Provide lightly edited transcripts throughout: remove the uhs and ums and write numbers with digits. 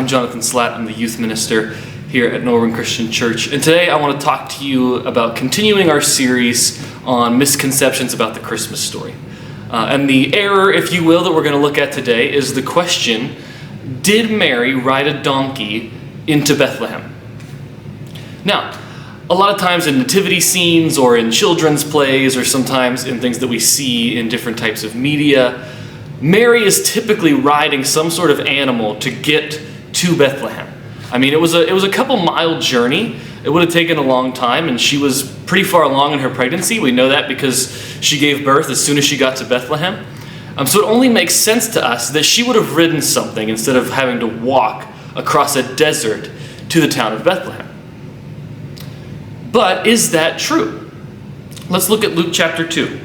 I'm Jonathan Slatt. I'm the youth minister here at Norwin Christian Church. And today I want to talk to you about continuing our series on misconceptions about the Christmas story. And the error, if you will, that we're going to look at today is the question, did Mary ride a donkey into Bethlehem? Now, a lot of times in nativity scenes or in children's plays or sometimes in things that we see in different types of media, Mary is typically riding some sort of animal to get to Bethlehem. I mean, it was a couple mile journey. It would have taken a long time, and she was pretty far along in her pregnancy. We know that because she gave birth as soon as she got to Bethlehem. So it only makes sense to us that she would have ridden something instead of having to walk across a desert to the town of Bethlehem. But is that true? Let's look at Luke chapter 2,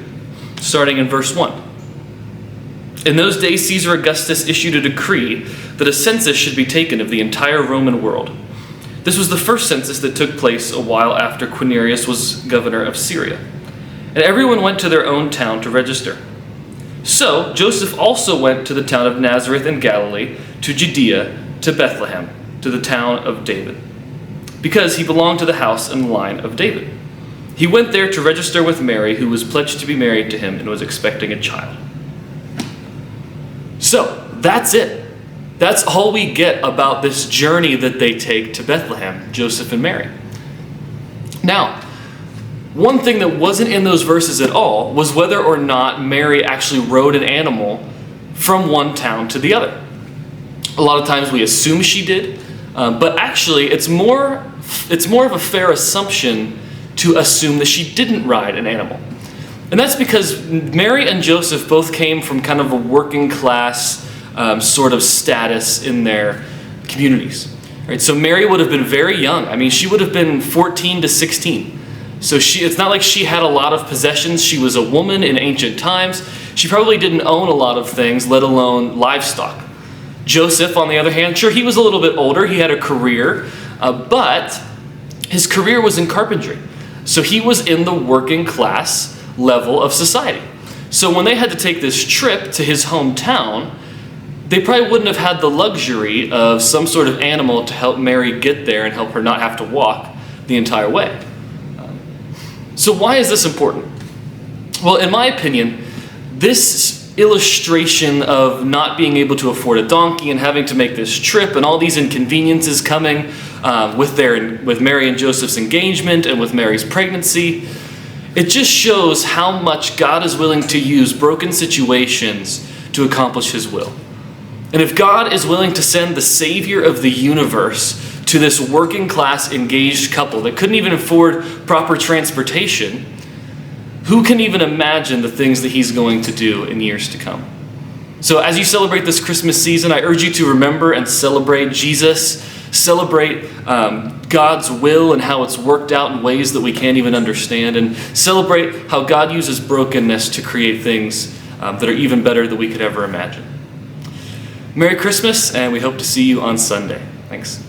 starting in verse 1. In those days, Caesar Augustus issued a decree that a census should be taken of the entire Roman world. This was the first census that took place a while after Quirinius was governor of Syria. And everyone went to their own town to register. So Joseph also went to the town of Nazareth in Galilee, to Judea, to Bethlehem, to the town of David, because he belonged to the house and line of David. He went there to register with Mary, who was pledged to be married to him and was expecting a child. So, that's it. That's all we get about this journey that they take to Bethlehem, Joseph and Mary. Now, one thing that wasn't in those verses at all was whether or not Mary actually rode an animal from one town to the other. A lot of times we assume she did, but actually it's more of a fair assumption to assume that she didn't ride an animal. And that's because Mary and Joseph both came from kind of a working class sort of status in their communities. Right? So Mary would have been very young. I mean, she would have been 14 to 16. So it's not like she had a lot of possessions. She was a woman in ancient times. She probably didn't own a lot of things, let alone livestock. Joseph, on the other hand, sure, he was a little bit older. He had a career, but his career was in carpentry. So he was in the working class level of society. So when they had to take this trip to his hometown, they probably wouldn't have had the luxury of some sort of animal to help Mary get there and help her not have to walk the entire way. So why is this important? Well, in my opinion, this illustration of not being able to afford a donkey and having to make this trip and all these inconveniences coming with Mary and Joseph's engagement and with Mary's pregnancy, it just shows how much God is willing to use broken situations to accomplish his will. And if God is willing to send the Savior of the universe to this working class engaged couple that couldn't even afford proper transportation, who can even imagine the things that he's going to do in years to come? So as you celebrate this Christmas season, I urge you to remember and celebrate Jesus, celebrate God's will and how it's worked out in ways that we can't even understand, and celebrate how God uses brokenness to create things that are even better than we could ever imagine. Merry Christmas, and we hope to see you on Sunday. Thanks.